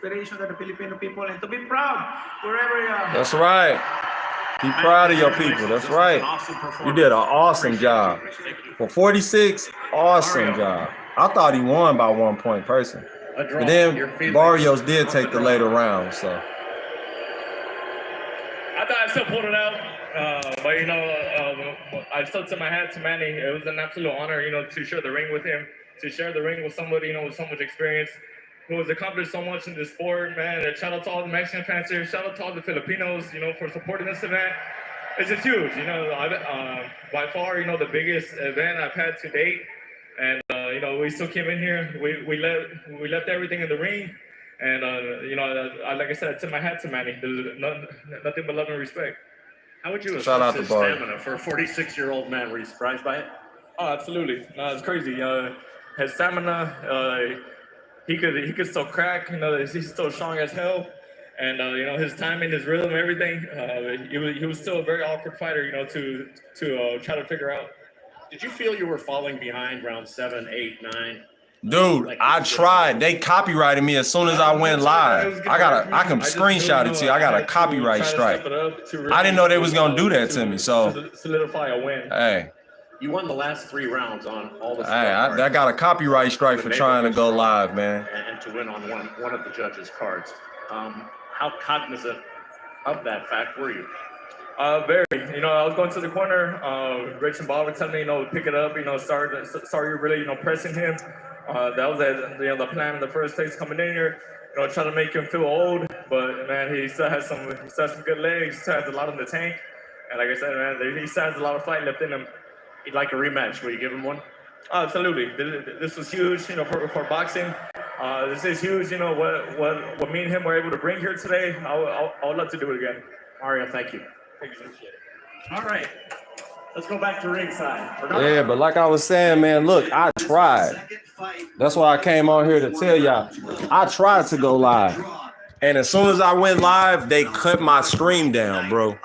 inspiration to the Filipino people and to be proud wherever you are. That's right. Be proud of your people. That's right. You did an awesome job. For 46, awesome job. I thought he won by 1 point personally. But then Barrios did take the later round, so. I thought I still pulled it out. But, I still tip my hat to Manny. It was an absolute honor, to share the ring with him, to share the ring with somebody, with so much experience, who has accomplished so much in this sport, man. And shout out to all the Mexican fans here. Shout out to all the Filipinos, for supporting this event. It's just huge, by far, the biggest event I've had to date. And, we still came in here. We left everything in the ring. And, like I said, I tip my hat to Manny. There's nothing but love and respect. How would you assess his stamina for a 46-year-old man? Were you surprised by it? Oh, absolutely. It's crazy. His stamina, he could still crack. He's still strong as hell. And, his timing, his rhythm, everything. He was still a very awkward fighter, to try to figure out. Did you feel you were falling behind round 7, 8, 9? Dude, I tried. They copyrighted me as soon as I went live. I can screenshot it to you. I got a copyright strike. I didn't know they was gonna do that to me. So solidify a win. Hey, you won the last 3 rounds on all the. Hey, I got a copyright strike for trying to go live, man. And to win on one of the judges' cards. How cognizant of that fact were you? Very. I was going to the corner. Rich and Bob were telling me, pick it up. Start really, pressing him. That was the plan in the first place coming in here. Trying to make him feel old, but man, he still has some good legs. He still has a lot in the tank, and like I said, man, he still has a lot of fight left in him. He'd like a rematch. Will you give him one? Absolutely. This was huge, for boxing. This is huge. What me and him were able to bring here today. I would love to do it again. Mario, thank you. Thank you. All right. Let's go back to ringside. Yeah, but like I was saying, man, look, I tried. That's why I came on here to tell y'all. I tried to go live. And as soon as I went live, they cut my stream down, bro.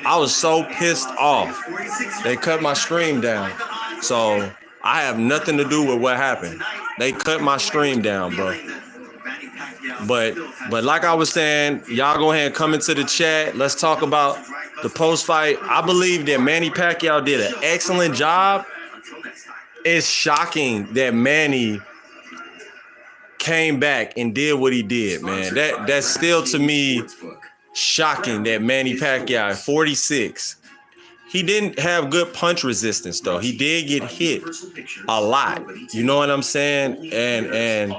I was so pissed off. They cut my stream down. So I have nothing to do with what happened. They cut my stream down, bro. But like I was saying, y'all go ahead and come into the chat. Let's talk about the post-fight. I believe that Manny Pacquiao did an excellent job. It's shocking that Manny came back and did what he did, man. That's still to me shocking that Manny Pacquiao at 46. He didn't have good punch resistance though. He did get hit a lot. You know what I'm saying? And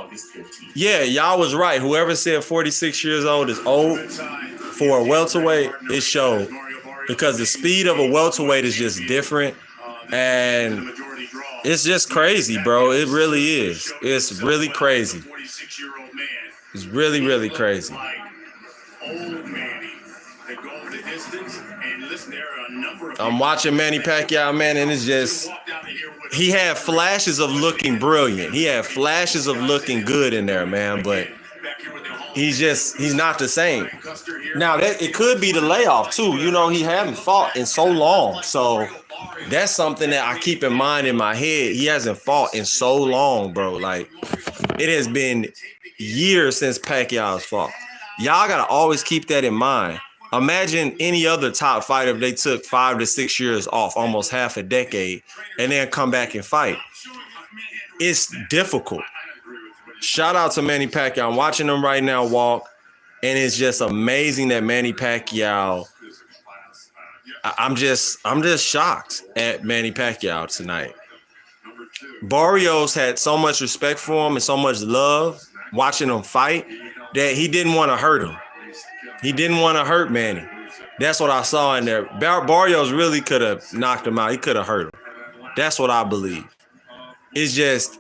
yeah, y'all was right. Whoever said 46 years old is old for a welterweight, it showed. Because the speed of a welterweight is just different. And it's just crazy, bro. It really is. It's really crazy. It's really, really crazy. I'm watching Manny Pacquiao, man, and it's just, he had flashes of looking brilliant. He had flashes of looking good in there, man, but he's not the same. Now, it could be the layoff, too. He hadn't fought in so long, so that's something that I keep in mind in my head. He hasn't fought in so long, bro. Like, it has been years since Pacquiao's fought. Y'all got to always keep that in mind. Imagine any other top fighter if they took 5 to 6 years off, almost half a decade, and then come back and fight. It's difficult. Shout out to Manny Pacquiao. I'm watching him right now walk, and it's just amazing that Manny Pacquiao. I'm just shocked at Manny Pacquiao tonight. Barrios had so much respect for him and so much love watching him fight that he didn't want to hurt him. He didn't want to hurt Manny. That's what I saw in there. Barrios really could have knocked him out. He could have hurt him. That's what I believe. It's just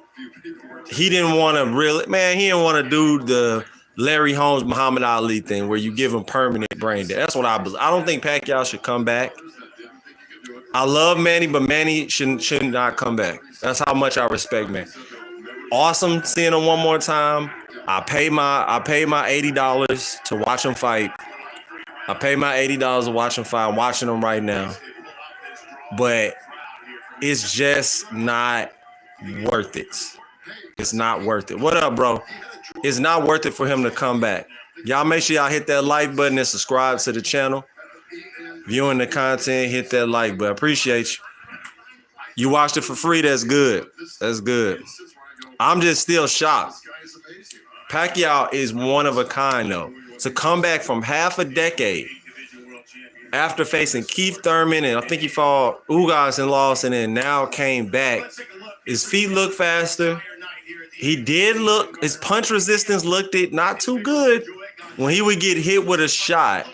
he didn't want to really, man, he didn't want to do the Larry Holmes, Muhammad Ali thing where you give him permanent brain dead. That's what I believe. I don't think Pacquiao should come back. I love Manny, but Manny should not come back. That's how much I respect Manny. Awesome seeing him one more time. I paid my $80 to watch him fight. I paid my $80 to watch him fight. I'm watching him right now. But it's just not worth it. It's not worth it. What up, bro? It's not worth it for him to come back. Y'all make sure y'all hit that like button and subscribe to the channel. Viewing the content, hit that like button. Appreciate you. You watched it for free. That's good. That's good. I'm just still shocked. Pacquiao is one of a kind, though. To come back from half a decade after facing Keith Thurman, and I think he fought Ugas and lost, and then now came back. His feet look faster. He did look, his punch resistance looked it not too good. When he would get hit with a shot,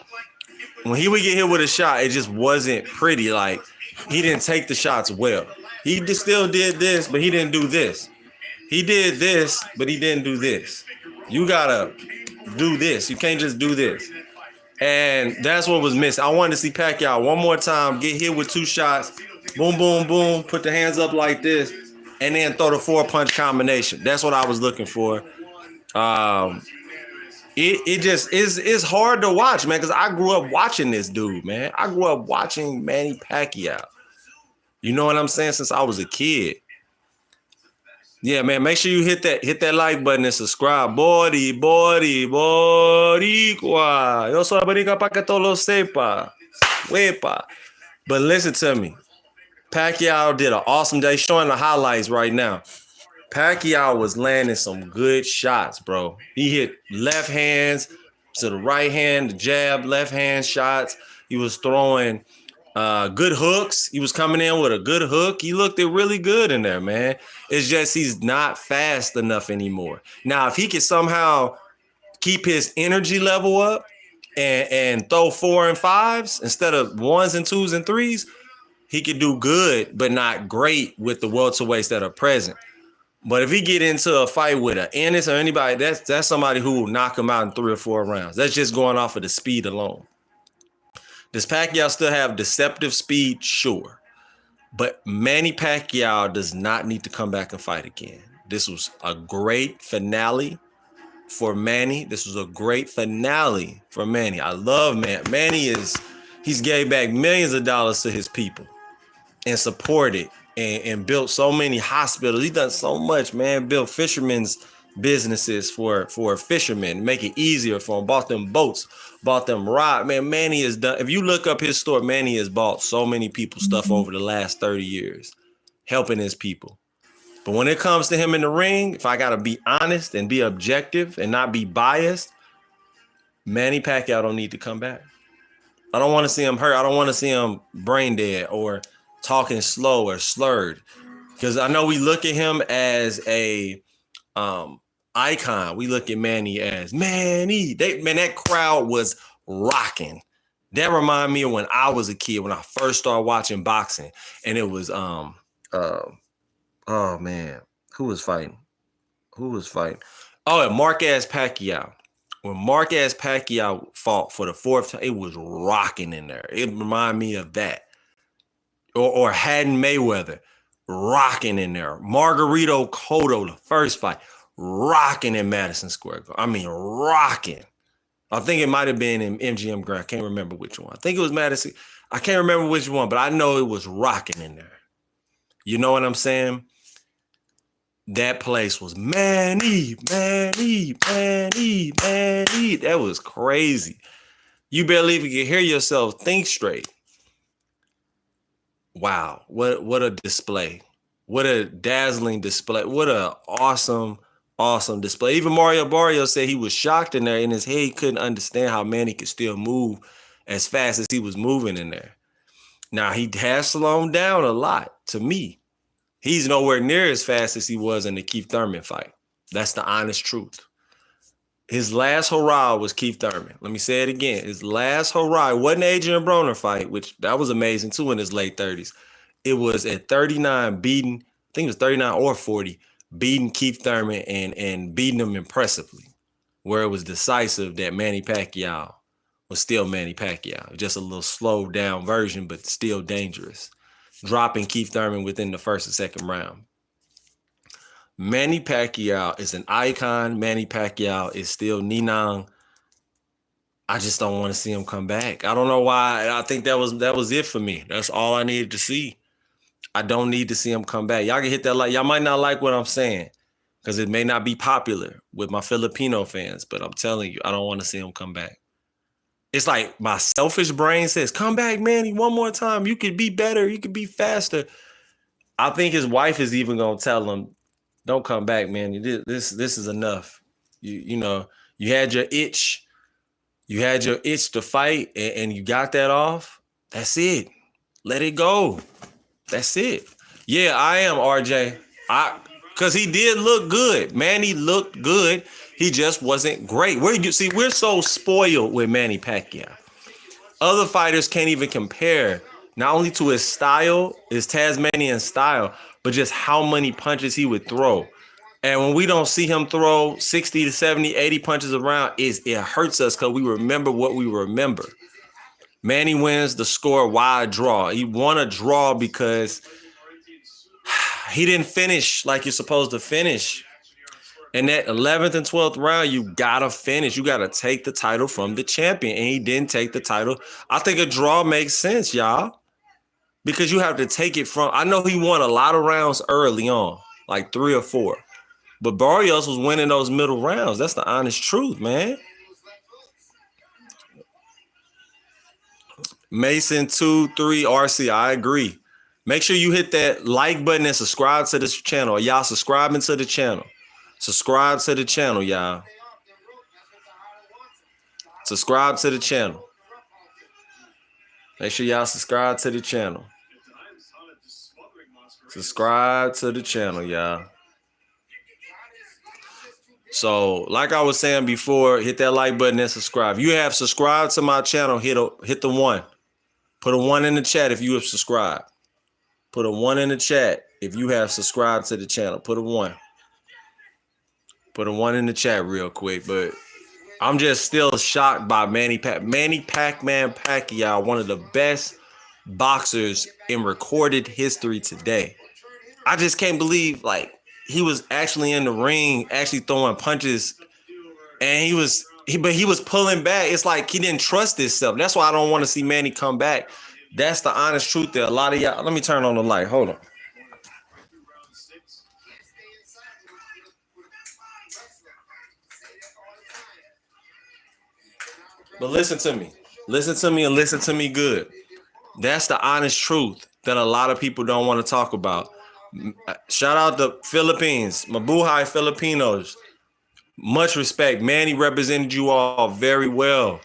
it just wasn't pretty. Like, he didn't take the shots well. He still did this, but he didn't do this. He did this, but he didn't do this. You gotta do this. You can't just do this. And that's what was missing. I wanted to see Pacquiao one more time, get hit with 2 shots, boom, boom, boom, put the hands up like this, and then throw the 4-punch combination. That's what I was looking for. It just is hard to watch, man, because I grew up watching this dude, man. I grew up watching Manny Pacquiao. You know what I'm saying? Since I was a kid. Yeah, man, make sure you hit that like button and subscribe. Boricua. Yo soy boricua para que todos lo sepa. Wepa. But listen to me. Pacquiao did an awesome day. Showing the highlights right now. Pacquiao was landing some good shots, bro. He hit left hands to the right hand, the jab, left hand shots. He was throwing good hooks. He was coming in with a good hook. He looked it really good in there, man. It's just he's not fast enough anymore. Now, if he could somehow keep his energy level up and throw 4 and 5s instead of 1s and 2s and 3s, he could do good, but not great with the welterweights that are present. But if he get into a fight with an Ennis or anybody, that's somebody who will knock him out in 3 or 4 rounds. That's just going off of the speed alone. Does Pacquiao still have deceptive speed? Sure. But Manny Pacquiao does not need to come back and fight again. This was a great finale for Manny. This was a great finale for Manny. I love Manny. He's gave back millions of dollars to his people and supported and built so many hospitals. He done so much, man. Built fishermen's businesses for fishermen, make it easier for them. Bought them boats, bought them rod. Man, Manny has done. If you look up his store, Manny has bought so many people stuff over the last 30 years, helping his people. But when it comes to him in the ring, if I gotta be honest and be objective and not be biased, Manny Pacquiao don't need to come back. I don't want to see him hurt. I don't want to see him brain dead or talking slow or slurred. Because I know we look at him as a icon. We look at Manny as Manny. That crowd was rocking. That reminded me of when I was a kid, when I first started watching boxing. And it was oh man, who was fighting? Oh, Marquez Pacquiao. When Marquez Pacquiao fought for the 4th time, it was rocking in there. It reminded me of that. Or Haddon Mayweather, rocking in there. Margarito Cotto, the first fight, rocking in Madison Square Garden. I mean, rocking. I think it might have been in MGM Grand. I can't remember which one. I think it was Madison. I can't remember which one, but I know it was rocking in there. You know what I'm saying? That place was Manny. That was crazy. You barely even could hear yourself think straight. Wow, what a display. What a dazzling display. What a awesome display. Even Mario Barrios said he was shocked in there. In his head, he couldn't understand how Manny could still move as fast as he was moving in there. Now, he has slowed down a lot to me. He's nowhere near as fast as he was in the Keith Thurman fight. That's the honest truth. His last hurrah was Keith Thurman. Let me say it again. His last hurrah wasn't Adrian Broner fight, which that was amazing too in his late 30s. It was at 39 beating, I think it was 39 or 40, beating Keith Thurman and beating him impressively, where it was decisive that Manny Pacquiao was still Manny Pacquiao. Just a little slowed down version, but still dangerous. Dropping Keith Thurman within the 1st and 2nd round. Manny Pacquiao is an icon. Manny Pacquiao is still Ninang. I just don't want to see him come back. I don't know why. I think that was it for me. That's all I needed to see. I don't need to see him come back. Y'all can hit that like. Y'all might not like what I'm saying. because it may not be popular with my Filipino fans, but I'm telling you, I don't want to see him come back. It's like my selfish brain says, come back, Manny, one more time. You could be better. You could be faster. I think his wife is even going to tell him, don't come back, man. This is enough. You know, you had your itch. You had your itch to fight, and you got that off. That's it. Let it go. That's it. Yeah, I am, RJ. Because he did look good. Manny looked good. He just wasn't great. We're so spoiled with Manny Pacquiao. Other fighters can't even compare, not only to his style, his Tasmanian style, but just how many punches he would throw. And when we don't see him throw 60 to 70, 80 punches around, it hurts us because we remember what we remember. Manny wins the score wide draw. He won a draw because he didn't finish like you're supposed to finish. In that 11th and 12th round, you got to finish. You got to take the title from the champion. And he didn't take the title. I think a draw makes sense, y'all. Because you have to take it from... I know he won a lot of rounds early on, like 3 or 4. But Barrios was winning those middle rounds. That's the honest truth, man. Mason 2-3 RC, I agree. Make sure you hit that like button and subscribe to this channel. Are y'all subscribing to the channel? Subscribe to the channel, y'all. Subscribe to the channel. Make sure y'all subscribe to the channel. Subscribe to the channel, y'all. So, like I was saying before, hit that like button and subscribe. If you have subscribed to my channel, hit the 1. Put a 1 in the chat if you have subscribed. Put a 1 in the chat if you have subscribed to the channel. Put a 1. Put a 1 in the chat real quick. But I'm just still shocked by Manny Pac-Man Pacquiao, one of the best boxers in recorded history today. I just can't believe, like, he was actually in the ring, actually throwing punches, and he was pulling back. It's like he didn't trust himself. That's why I don't want to see Manny come back. That's the honest truth there. A lot of y'all, let me turn on the light. Hold on. But listen to me. Listen to me and listen to me good. That's the honest truth that a lot of people don't want to talk about. Shout out to Philippines, Mabuhay Filipinos. Much respect. Manny represented you all very well.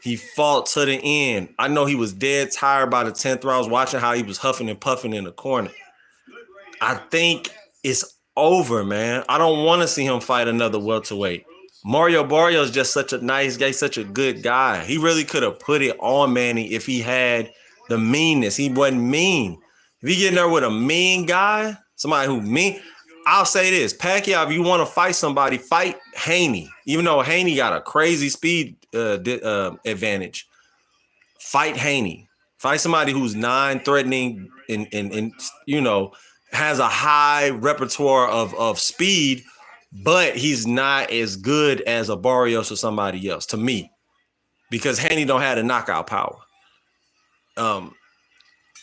He fought to the end. I know he was dead tired by the 10th round. I was watching how he was huffing and puffing in the corner. I think it's over, man. I don't want to see him fight another welterweight. Mario Barrios is just such a nice guy, such a good guy. He really could have put it on Manny if he had the meanness. He wasn't mean. If you get in there with a mean guy, somebody who mean, I'll say this. Pacquiao, if you want to fight somebody, fight Haney. Even though Haney got a crazy speed advantage. Fight Haney. Fight somebody who's non-threatening and you know, has a high repertoire of speed, but he's not as good as a Barrios or somebody else, to me. Because Haney don't have the knockout power.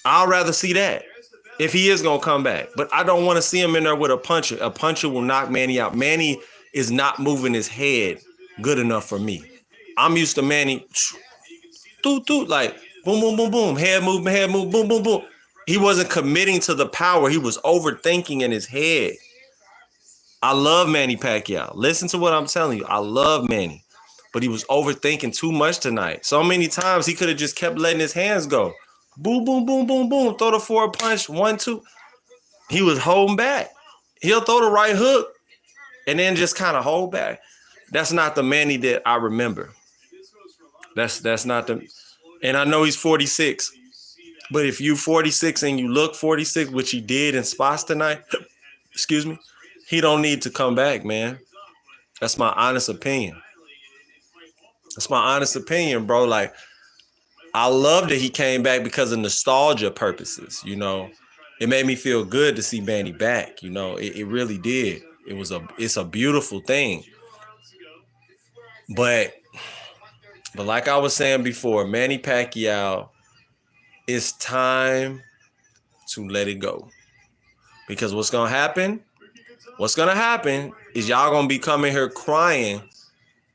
I'd rather see that if he is going to come back. But I don't want to see him in there with a puncher. A puncher will knock Manny out. Manny is not moving his head good enough for me. I'm used to Manny, like boom, boom, boom, boom. Head movement, boom, boom, boom. He wasn't committing to the power. He was overthinking in his head. I love Manny Pacquiao. Listen to what I'm telling you. I love Manny. But he was overthinking too much tonight. So many times he could have just kept letting his hands go. Boom, boom, boom, boom, boom. Throw the forward punch. 1, 2. He was holding back. He'll throw the right hook and then just kind of hold back. That's not the Manny that I remember. That's not the. And I know he's 46. But if you 46 and you look 46, which he did in spots tonight, excuse me, he don't need to come back, man. That's my honest opinion. That's my honest opinion, bro. Like, I love that he came back because of nostalgia purposes, you know. It made me feel good to see Manny back, you know. It really did. It's a beautiful thing. But like I was saying before, Manny Pacquiao, it's time to let it go. Because what's going to happen is y'all gonna be coming here crying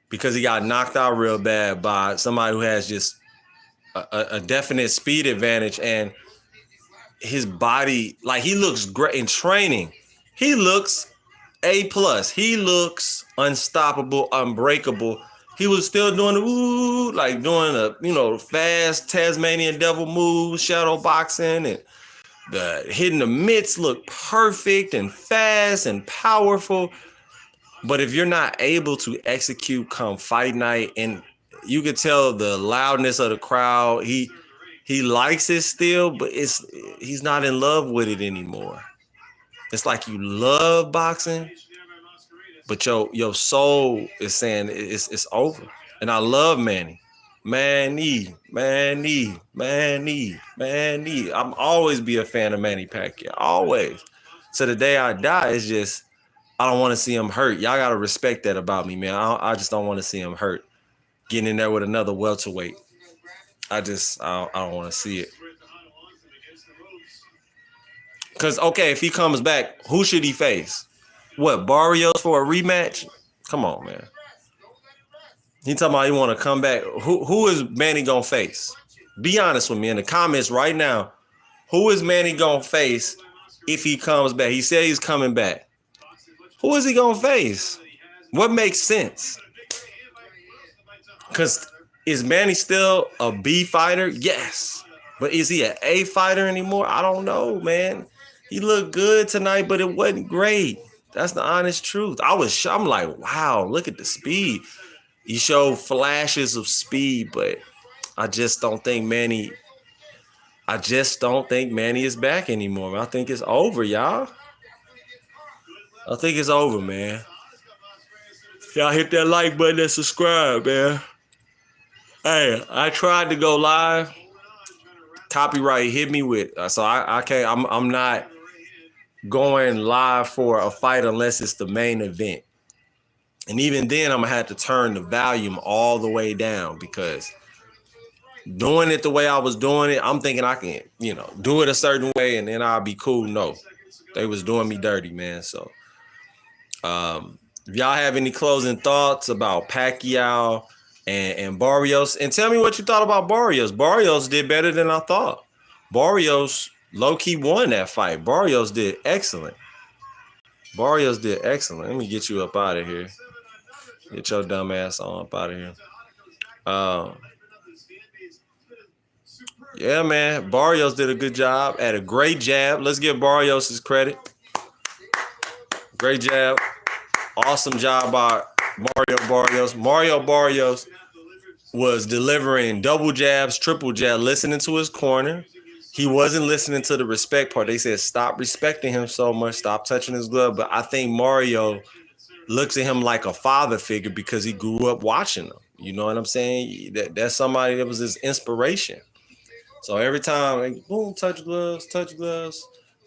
because he got knocked out real bad by somebody who has just a definite speed advantage, and his body, like, he looks great in training. He looks A+. He looks unstoppable, unbreakable. He was still doing the ooh, like doing the fast Tasmanian devil moves, shadow boxing, and the hitting the mitts look perfect and fast and powerful. But if you're not able to execute come fight night, and you could tell the loudness of the crowd, he likes it still, but he's not in love with it anymore. It's like you love boxing, but your soul is saying it's over. And I love Manny. Manny. I'm always be a fan of Manny Pacquiao. Always. To the day I die, it's just I don't want to see him hurt. Y'all gotta respect that about me, man. I just don't want to see him hurt. Getting in there with another welterweight. I don't want to see it. Because, okay, if he comes back, who should he face? What, Barrios for a rematch? Come on, man. He talking about he want to come back. Who is Manny going to face? Be honest with me in the comments right now. Who is Manny going to face if he comes back? He said he's coming back. Who is he going to face? What makes sense? Because is Manny still a B fighter? Yes. But is he an A fighter anymore? I don't know, man. He looked good tonight, but it wasn't great. That's the honest truth. I'm like, wow, look at the speed. He showed flashes of speed, but I just don't think Manny is back anymore. I think it's over, y'all. I think it's over, man. Y'all hit that like button and subscribe, man. Hey, I tried to go live. Copyright hit me with, so I can't. I'm not going live for a fight unless it's the main event. And even then, I'm gonna have to turn the volume all the way down, because doing it the way I was doing it, I'm thinking I can, do it a certain way and then I'll be cool. No, they was doing me dirty, man. So, if y'all have any closing thoughts about Pacquiao and Barrios, and tell me what you thought about Barrios. Barrios did better than I thought. Barrios low-key won that fight. Barrios did excellent. Let me get you up out of here. Get your dumb ass on up out of here. Yeah, man. Barrios did a good job. Had a great jab. Let's give Barrios his credit. Great jab. Awesome job by Mario Barrios. Mario Barrios was delivering double jabs, triple jab, listening to his corner. He wasn't listening to the respect part. They said, stop respecting him so much. Stop touching his glove. But I think Mario looks at him like a father figure because he grew up watching him. You know what I'm saying? That's somebody that was his inspiration. So every time, like, boom, touch gloves.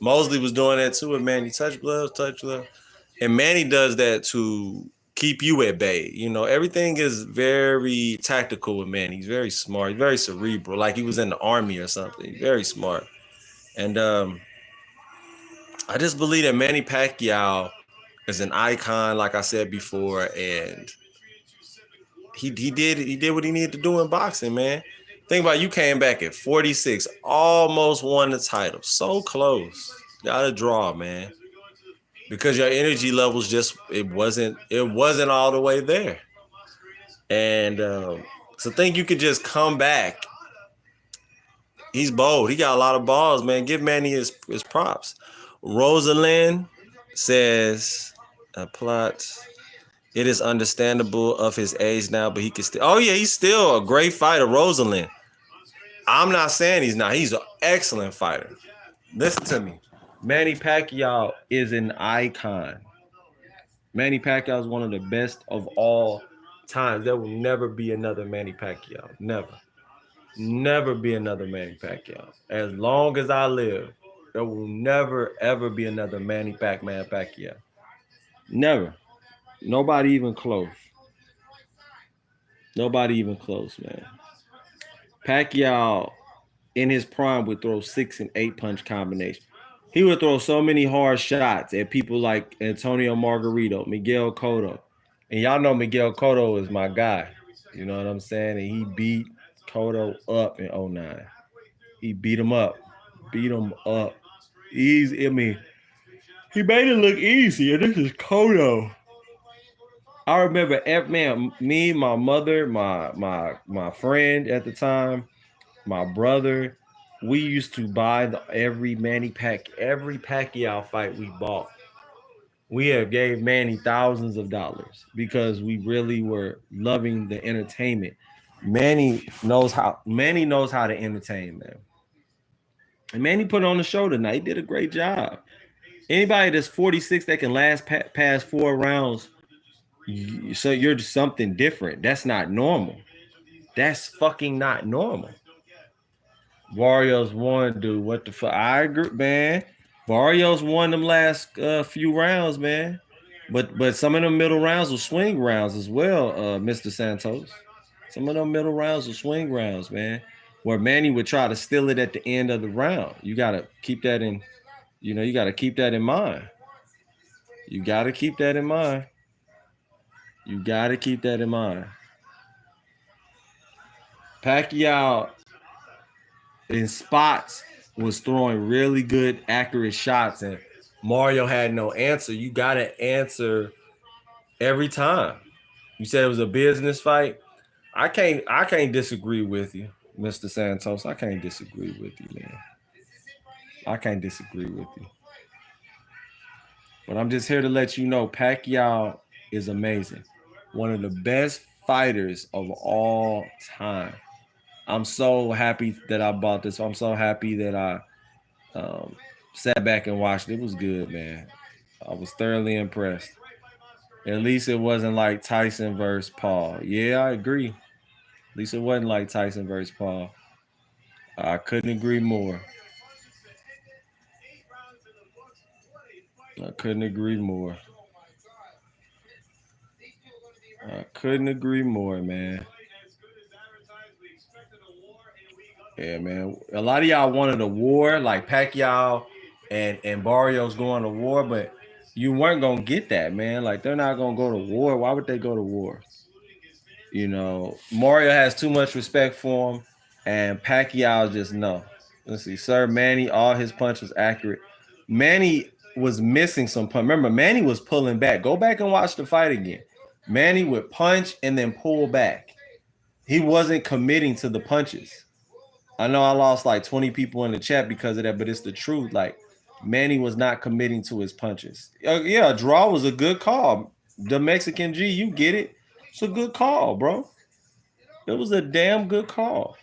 Mosley was doing that too with Manny. Touch gloves. And Manny does that to keep you at bay. Everything is very tactical with Manny. He's very smart. He's very cerebral, like he was in the army or something. Very smart. And I just believe that Manny Pacquiao is an icon, like I said before, and he did what he needed to do in boxing, man. Think about it, you came back at 46, almost won the title. So close. Got a draw, man. Because your energy levels it wasn't all the way there. And to think you could just come back. He's bold. He got a lot of balls, man. Give Manny his props. Rosalind says, plot. It is understandable of his age now, but he can still. Oh yeah, he's still a great fighter, Rosalind. I'm not saying he's not. He's an excellent fighter. Listen to me. Manny Pacquiao is an icon. Manny Pacquiao is one of the best of all time. There will never be another Manny Pacquiao. Never be another Manny Pacquiao. As long as I live, there will never, ever be another Manny Pacquiao. Never. Nobody even close. Man. Pacquiao in his prime would throw 6 and 8 punch combination. He would throw so many hard shots at people like Antonio Margarito, Miguel Cotto. And y'all know Miguel Cotto is my guy. You know what I'm saying? And he beat Cotto up in 09. He beat him up. Beat him up. Easy. I mean, he made it look easy. And this is Cotto. I remember, man, me, my mother, my friend at the time, my brother, we used to buy every Pacquiao fight we bought. We have gave Manny thousands of dollars because we really were loving the entertainment. Manny knows how to entertain, man. And Manny put on the show tonight. He did a great job. Anybody that's 46 that can last past 4 rounds, so you're just something different. That's not normal. That's fucking not normal. Barrios won, dude. What the fuck? I agree, man. Barrios won them last few rounds, man. But some of them middle rounds were swing rounds as well, Mr. Santos. Some of them middle rounds were swing rounds, man. Where Manny would try to steal it at the end of the round. You gotta keep that in, you gotta keep that in mind. You gotta keep that in mind. You gotta keep that in mind. Pacquiao in spots was throwing really good, accurate shots, and Mario had no answer. You gotta answer every time. You said it was a business fight. I can't disagree with you, Mr. Santos. I can't disagree with you, man. I can't disagree with you. But I'm just here to let you know Pacquiao is amazing. One of the best fighters of all time. I'm so happy that I bought this. I'm so happy that I sat back and watched it. It was good, man. I was thoroughly impressed. At least it wasn't like Tyson versus Paul. Yeah, I agree. At least it wasn't like Tyson versus Paul. I couldn't agree more. I couldn't agree more. I couldn't agree more, man. Yeah, man. A lot of y'all wanted a war, like Pacquiao and Barrios going to war, but you weren't gonna get that, man. Like they're not gonna go to war. Why would they go to war? You know, Mario has too much respect for him, and Pacquiao just no. Let's see, Sir Manny, all his punch was accurate. Manny was missing some punch. Remember, Manny was pulling back. Go back and watch the fight again. Manny would punch and then pull back. He wasn't committing to the punches. I know I lost like 20 people in the chat because of that, but it's the truth. Like Manny was not committing to his punches. Yeah, a draw was a good call. The Mexican G, you get it. It's a good call, bro. It was a damn good call.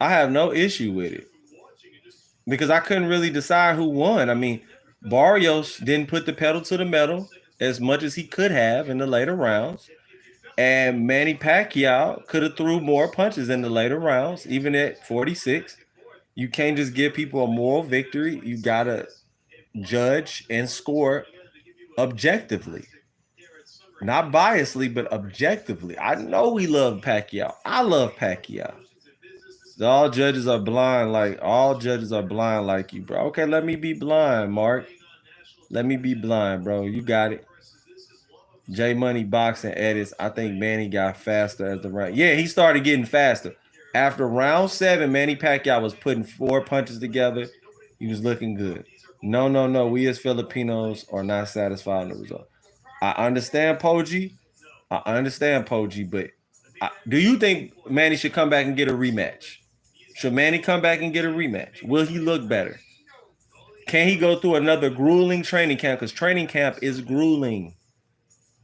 I have no issue with it because I couldn't really decide who won. I mean, Barrios didn't put the pedal to the metal as much as he could have in the later rounds. And Manny Pacquiao could have threw more punches in the later rounds, even at 46. You can't just give people a moral victory. You got to judge and score objectively. Not biasly, but objectively. I know we love Pacquiao. I love Pacquiao. All judges are blind like you, bro. Okay, let me be blind, Mark. Let me be blind, bro. You got it. J Money boxing edits. I think Manny got faster as the round. Yeah, he started getting faster. After round 7, Manny Pacquiao was putting 4 punches together. He was looking good. No. We as Filipinos are not satisfied with the result. I understand Poji, but do you think Manny should come back and get a rematch? Should Manny come back and get a rematch? Will he look better? Can he go through another grueling training camp? Because training camp is grueling.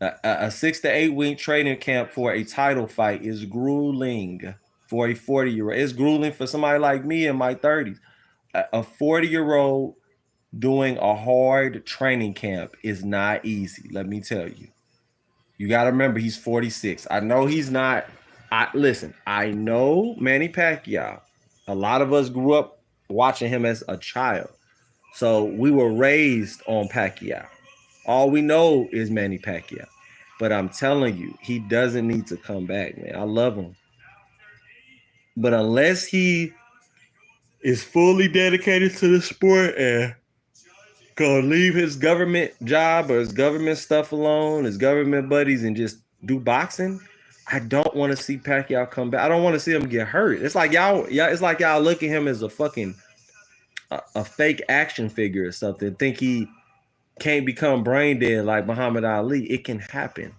A 6 to 8 week training camp for a title fight is grueling for a 40-year-old. It's grueling for somebody like me in my 30s. A 40-year-old doing a hard training camp is not easy. Let me tell you. You got to remember he's 46. I know he's not. Listen, I know Manny Pacquiao. A lot of us grew up watching him as a child. So we were raised on Pacquiao. All we know is Manny Pacquiao. But I'm telling you, he doesn't need to come back, man. I love him. But unless he is fully dedicated to the sport and gonna leave his government job or his government stuff alone, his government buddies, and just do boxing, I don't want to see Pacquiao come back. I don't want to see him get hurt. It's like it's like y'all look at him as a fucking a fake action figure or something. Think he can't become brain dead like Muhammad Ali. It can happen.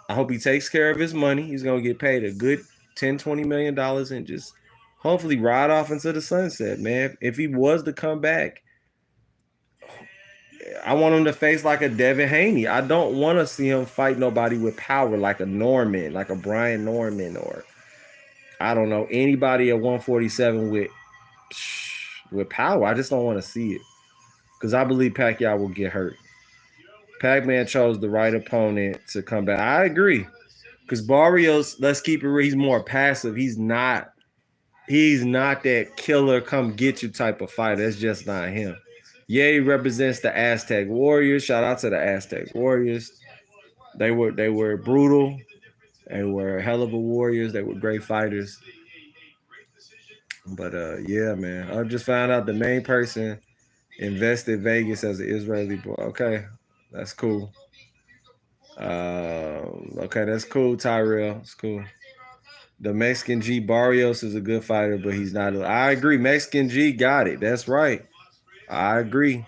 I hope he takes care of his money. He's gonna get paid a good $10-20 million and just hopefully ride off into the sunset, man. If he was to come back, I want him to face like a Devin Haney. I don't want to see him fight nobody with power like a Norman, like a Brian Norman, or I don't know, anybody at 147 with power. I just don't want to see it because I believe Pacquiao will get hurt. Pac-Man chose the right opponent to come back. I agree because Barrios, let's keep it real, he's more passive. He's not that killer, come get you type of fighter. That's just not him. Yeah, he represents the Aztec Warriors. Shout out to the Aztec Warriors. They were brutal. They were a hell of a warriors. They were great fighters. But yeah, man. I just found out the main person invested Vegas as an Israeli boy. Okay, that's cool. Okay, that's cool, Tyrell. It's cool. The Mexican G Barrios is a good fighter, but he's not. I agree. Mexican G got it. That's right. I agree.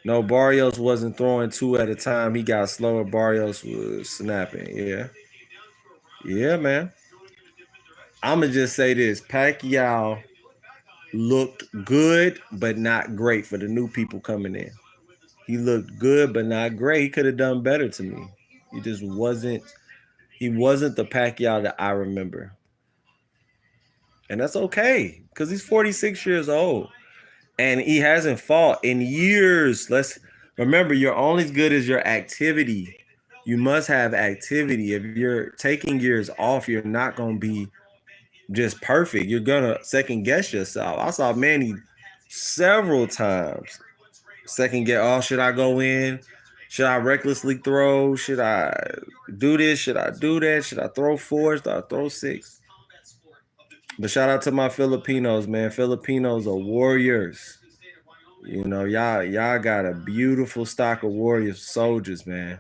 No, Barrios wasn't throwing two at a time. He got slower. Barrios was snapping. Yeah. Yeah, man. I'm going to just say this. Pacquiao looked good, but not great for the new people coming in. He looked good, but not great. He could have done better to me. He just wasn't. He wasn't the Pacquiao that I remember. And that's okay because he's 46 years old. And he hasn't fought in years. Let's remember, you're only as good as your activity. You must have activity. If you're taking years off, you're not going to be just perfect. You're going to second guess yourself. I saw Manny several times second guess, oh, should I go in? Should I recklessly throw? Should I do this? Should I do that? Should I throw 4? Should I throw 6? But shout out to my Filipinos, man. Filipinos are warriors. You know, y'all got a beautiful stock of warriors, soldiers, man.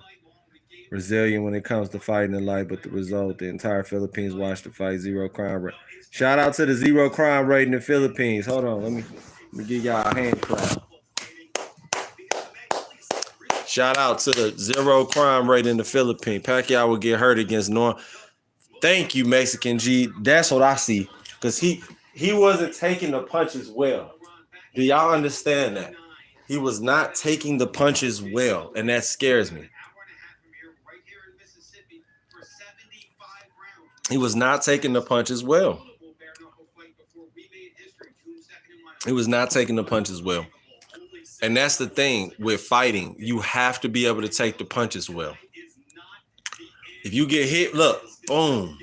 Resilient when it comes to fighting in life, but the result, the entire Philippines watched the fight, 0 crime rate. Shout out to the 0 crime rate in the Philippines. Hold on, let me give y'all a hand clap. Shout out to the 0 crime rate in the Philippines. Pacquiao will get hurt against Norm. Thank you, Mexican G. That's what I see. Because he wasn't taking the punches well. Do y'all understand that? He was not taking the punches well, and that scares me. He was not taking the punches well. He was not taking the punches well. And that's the thing with fighting. You have to be able to take the punches well. If you get hit, look, boom.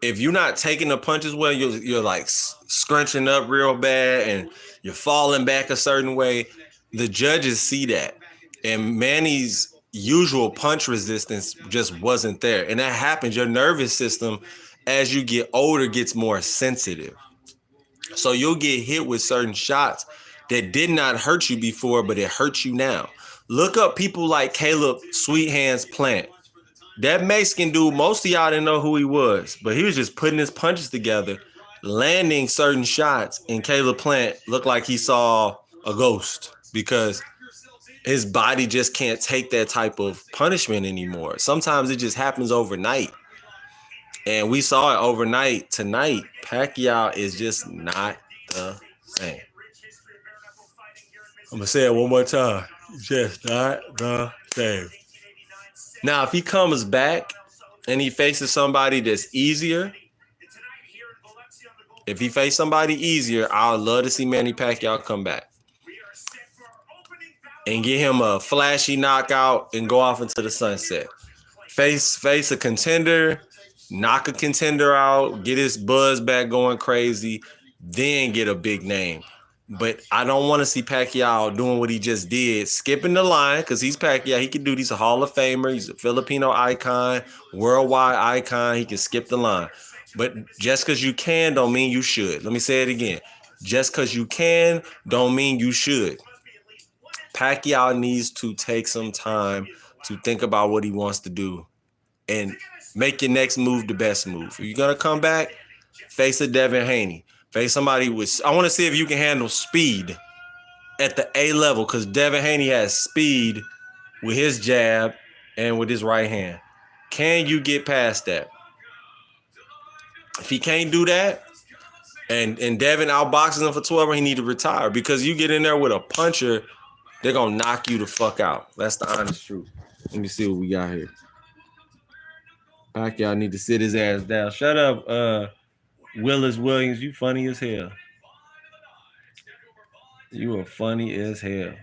If you're not taking the punches well, you're like scrunching up real bad and you're falling back a certain way. The judges see that. And Manny's usual punch resistance just wasn't there. And that happens. Your nervous system, as you get older, gets more sensitive. So you'll get hit with certain shots that did not hurt you before, but it hurts you now. Look up people like Caleb Sweet Hands Plant. That Mexican dude, most of y'all didn't know who he was, but he was just putting his punches together, landing certain shots, and Caleb Plant looked like he saw a ghost because his body just can't take that type of punishment anymore. Sometimes it just happens overnight. And we saw it overnight. Tonight, Pacquiao is just not the same. I'm going to say it one more time. Just not the same. Now, if he comes back and he faces somebody that's easier, if he faces somebody easier, I would love to see Manny Pacquiao come back and get him a flashy knockout and go off into the sunset. Face a contender, knock a contender out, get his buzz back going crazy, then get a big name. But I don't want to see Pacquiao doing what he just did, skipping the line, because he's Pacquiao. He can do. He's a Hall of Famer. He's a Filipino icon, worldwide icon. He can skip the line. But just because you can don't mean you should. Let me say it again. Just because you can don't mean you should. Pacquiao needs to take some time to think about what he wants to do and make your next move the best move. If you're going to come back, face a Devin Haney. Face somebody with... I want to see if you can handle speed at the A level, because Devin Haney has speed with his jab and with his right hand. Can you get past that? If he can't do that, and Devin outboxes him for 12, he need to retire, because you get in there with a puncher, they're going to knock you the fuck out. That's the honest truth. Let me see what we got here. Pacquiao need to sit his ass down. Shut up, Willis Williams. You funny as hell. You are funny as hell.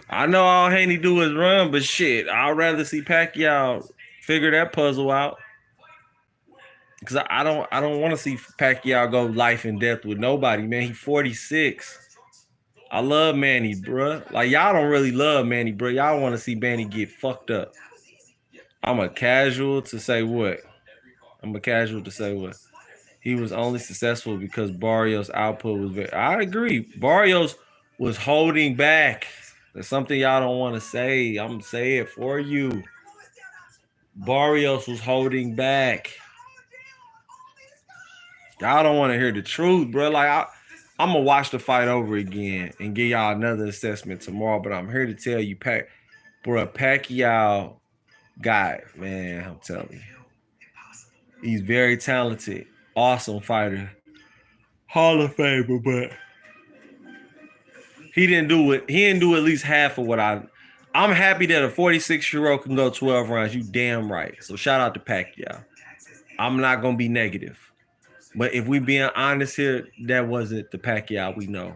I know all Haney do is run, but shit, I'd rather see Pacquiao figure that puzzle out. Because I don't want to see Pacquiao go life and death with nobody, man. He's 46. I love Manny, bruh. Like, y'all don't really love Manny, bruh. Y'all want to see Manny get fucked up. I'm a casual to say what? He was only successful because Barrios' output was very... I agree. Barrios was holding back. That's something y'all don't want to say. I'm going to say it for you. Barrios was holding back. Y'all don't want to hear the truth, bro. Like, I'm going to watch the fight over again and give y'all another assessment tomorrow, but I'm here to tell you, Pacquiao guy, man, I'm telling you. He's very talented, awesome fighter, Hall of Famer, but he didn't do it. He didn't do at least half of what I'm happy that a 46-year-old can go 12 rounds. You damn right. So shout out to Pacquiao. I'm not going to be negative. But if we being honest here, that wasn't the Pacquiao we know.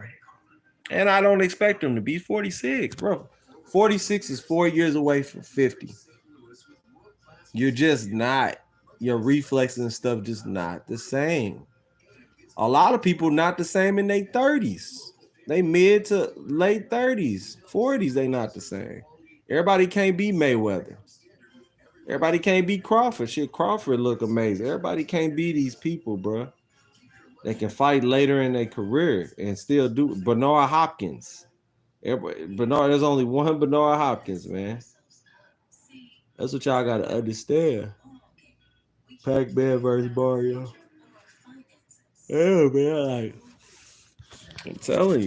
And I don't expect him to be 46, bro. 46 is 4 years away from 50. You're just not. Your reflexes and stuff just not the same. A lot of people not the same in their 30s. They mid to late 30s, 40s, they not the same. Everybody can't be Mayweather. Everybody can't be Crawford. Shit, Crawford look amazing. Everybody can't be these people, bro. They can fight later in their career and still do it. Bernard Hopkins. There's only one Bernard Hopkins, man. That's what y'all got to understand. Pac-Man versus Barrios. Yeah, man. Like, I'm telling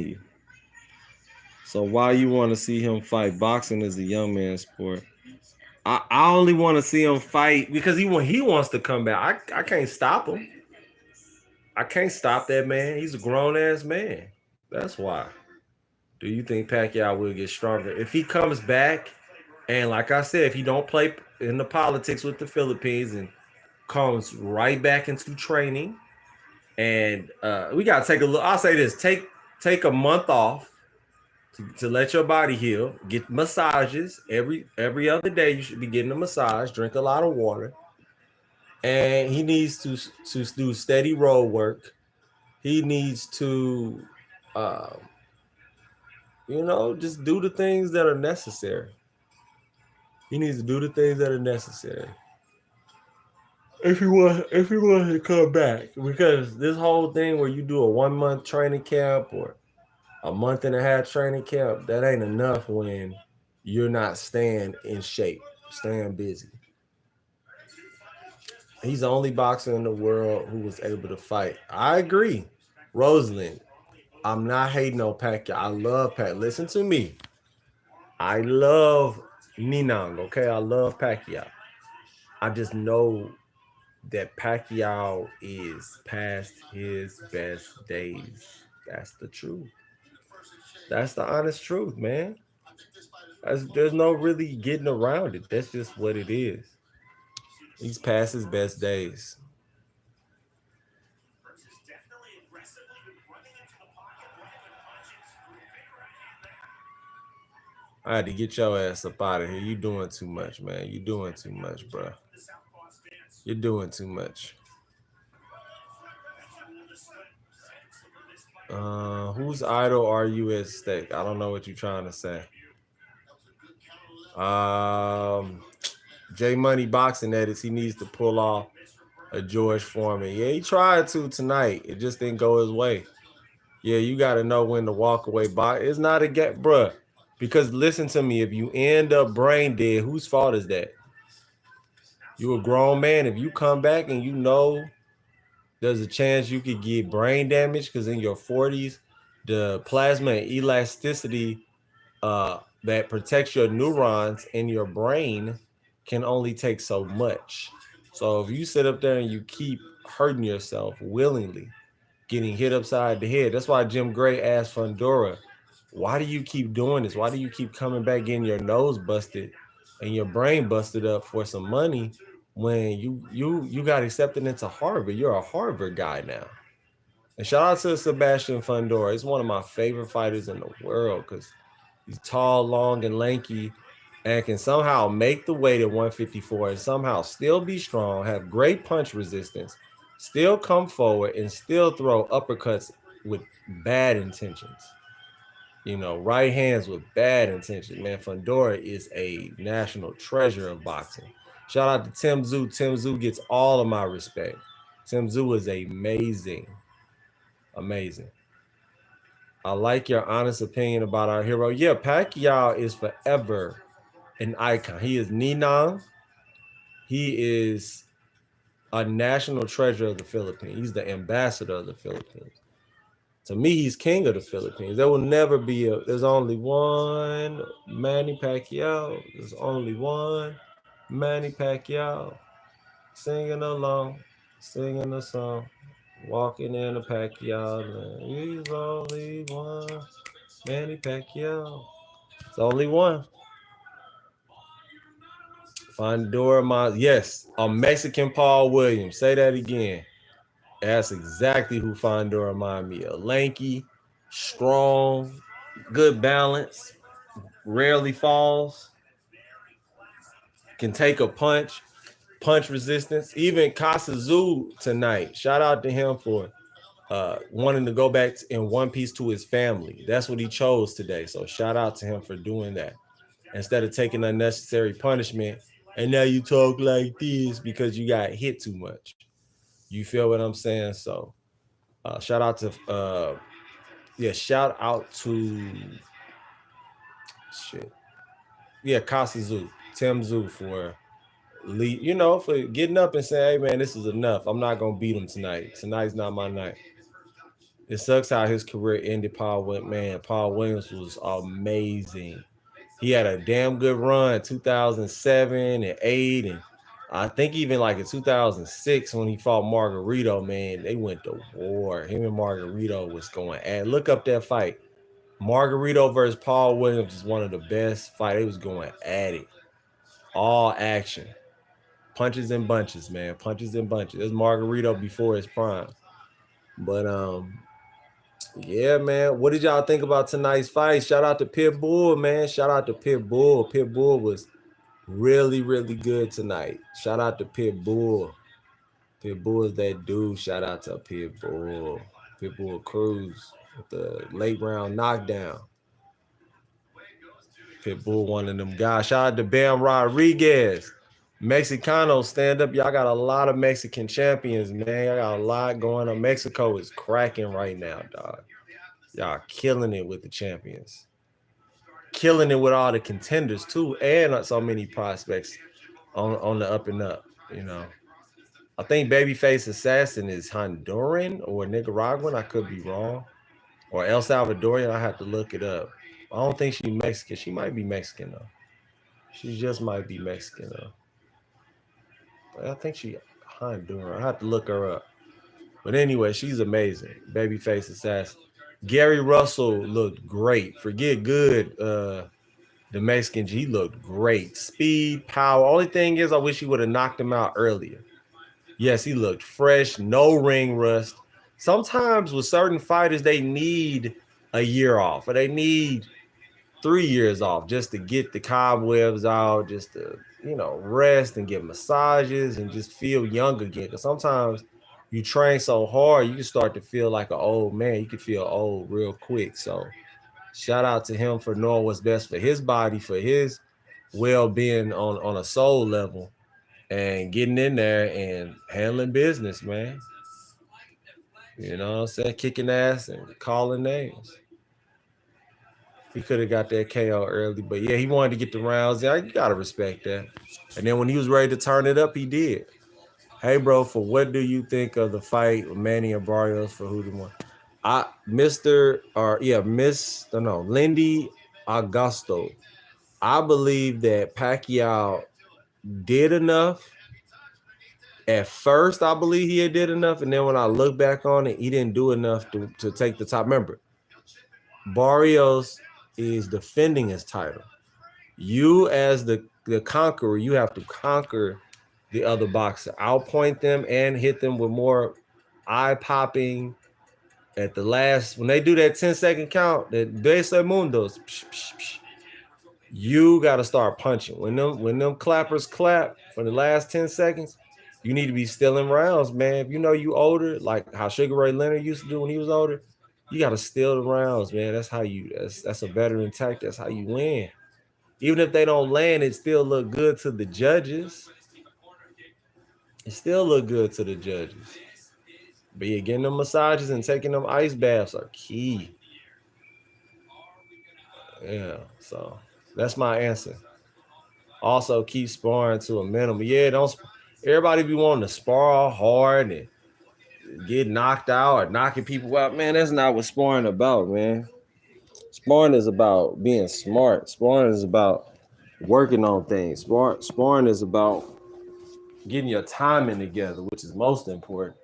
you. So why you want to see him fight? Boxing is a young man's sport. I only want to see him fight because he wants to come back. I can't stop him. I can't stop that man. He's a grown-ass man. That's why. Do you think Pacquiao will get stronger? If he comes back, and like I said, if he don't play in the politics with the Philippines and comes right back into training, and we got to take a look. I'll say this. Take a month off to let your body heal. Get massages every other day. You should be getting a massage. Drink a lot of water. And he needs to do steady road work. He needs to, just do the things that are necessary. He needs to do the things that are necessary. If he wants to come back, because this whole thing where you do a 1 month training camp or a month and a half training camp, that ain't enough when you're not staying in shape, staying busy. He's the only boxer in the world who was able to fight. I agree. Rosalind, I'm not hating on Pacquiao. I love Pacquiao. Listen to me. I love Ninang, okay? I love Pacquiao. I just know that Pacquiao is past his best days. That's the truth. That's the honest truth, man. There's no really getting around it. That's just what it is. He's past his best days. I had to get your ass up out of here. You doing too much, man. You doing too much, bro. You're doing too much. Whose idol are you at stake? I don't know what you're trying to say. J Money Boxing Edits, he needs to pull off a George Foreman. Yeah, he tried to tonight. It just didn't go his way. Yeah, you got to know when to walk away. It's not a get, bruh. Because listen to me, if you end up brain dead, whose fault is that? You a grown man. If you come back and you know there's a chance you could get brain damage because in your 40s, the plasma and elasticity that protects your neurons in your brain can only take so much. So if you sit up there and you keep hurting yourself willingly, getting hit upside the head, that's why Jim Gray asked Fundora, why do you keep doing this? Why do you keep coming back getting your nose busted and your brain busted up for some money when you got accepted into Harvard? You're a Harvard guy now. And shout out to Sebastian Fundora. He's one of my favorite fighters in the world because he's tall, long, and lanky, and can somehow make the weight at 154 and somehow still be strong, have great punch resistance, still come forward, and still throw uppercuts with bad intentions. You know, right hands with bad intentions. Man, Fundora is a national treasure of boxing. Shout out to Tim Tszyu. Tim Tszyu gets all of my respect. Tim Tszyu is amazing. Amazing. I like your honest opinion about our hero. Yeah, Pacquiao is forever an icon. He is Ninang. He is a national treasure of the Philippines. He's the ambassador of the Philippines. To me, he's king of the Philippines. There will never be there's only one Manny Pacquiao. There's only one Manny Pacquiao. Singing along, singing a song, walking in a Pacquiao land. He's only one Manny Pacquiao. It's only one. Fundora, yes, a Mexican Paul Williams. Say that again. That's exactly who Fundora remind me of. Lanky, strong, good balance, rarely falls, can take a punch resistance. Even Kasazu tonight. Shout out to him for wanting to go back in one piece to his family. That's what he chose today. So shout out to him for doing that. Instead of taking unnecessary punishment, and now you talk like this because you got hit too much. You feel what I'm saying? So shout out to Kasazu, Tim Tszyu for for getting up and saying, hey man, this is enough. I'm not gonna beat him tonight. Tonight's not my night. It sucks how his career ended. Paul Williams was amazing. He had a damn good run 2007 and 8, and I think even like in 2006 when he fought Margarito, man, they went to war. Him and Margarito was going at. Look up that fight. Margarito versus Paul Williams is one of the best fights. They was going at it. All action. Punches and bunches, man. Punches and bunches. There's Margarito before his prime. But yeah, man. What did y'all think about tonight's fight? Shout out to Pitbull, man. Shout out to Pitbull. Pitbull was really, really good tonight. Shout out to Pitbull. Pitbull is that dude. Shout out to Pitbull. Pitbull Cruz with the late round knockdown. Pitbull, one of them guys. Shout out to Bam Rodriguez. Mexicano, stand up. Y'all got a lot of Mexican champions, man. Y'all got a lot going on. Mexico is cracking right now, dog. Y'all killing it with the champions. Killing it with all the contenders, too. And so many prospects on the up and up, you know. I think Babyface Assassin is Honduran or Nicaraguan. I could be wrong. Or El Salvadorian. I have to look it up. I don't think she's Mexican. She might be Mexican, though. She just might be Mexican, though. I think she Honduran. I have to look her up. But anyway, she's amazing. Babyface Assassin. Gary Russell looked great. Forget good. The Mexican G looked great. Speed, power. Only thing is I wish he would have knocked him out earlier. Yes, he looked fresh. No ring rust. Sometimes with certain fighters, they need a year off. Or they need 3 years off just to get the cobwebs out, just to, rest and get massages and just feel young again. Because sometimes you train so hard, you can start to feel like an old man. You can feel old real quick. So shout out to him for knowing what's best for his body, for his well-being on a soul level and getting in there and handling business, man. You know what I'm saying? Kicking ass and calling names. He could have got that KO early, but yeah, he wanted to get the rounds. Yeah, you gotta respect that. And then when he was ready to turn it up, he did. Hey, bro, for what do you think of the fight with Manny and Barrios for who won? Lindy Augusto. I believe that Pacquiao did enough. At first, I believe he did enough, and then when I look back on it, he didn't do enough to take the top. Remember, Barrios is defending his title. You, as the conqueror, you have to conquer the other boxer, outpoint them, and hit them with more eye-popping. At the last, when they do that 10-second count, that Beso Mundos, you got to start punching. When them clappers clap for the last 10 seconds, you need to be stealing rounds, man. If you know you older, like how Sugar Ray Leonard used to do when he was older, you got to steal the rounds, man. That's how that's a veteran tactic. That's how you win. Even if they don't land, it still look good to the judges. It still look good to the judges. But yeah, getting them massages and taking them ice baths are key. Yeah, so that's my answer. Also, keep sparring to a minimum. Yeah, don't everybody be wanting to spar hard and get knocked out or knocking people out. Man, that's not what sparring about, man. Sparring is about being smart. Sparring is about working on things. Sparring is about getting your timing together, which is most important.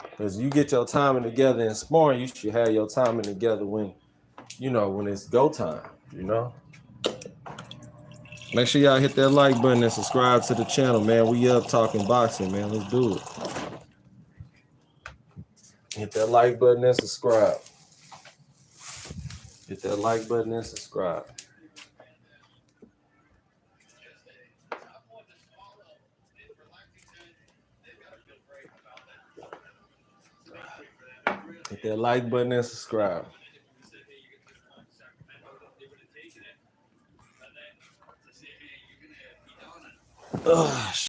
Because you get your timing together in sparring, you should have your timing together when it's go time, Make sure y'all hit that like button and subscribe to the channel, man. We up talking boxing, man. Let's do it. Hit that like button and subscribe. Hit that like button and subscribe. Hit that like button and subscribe. Ugh.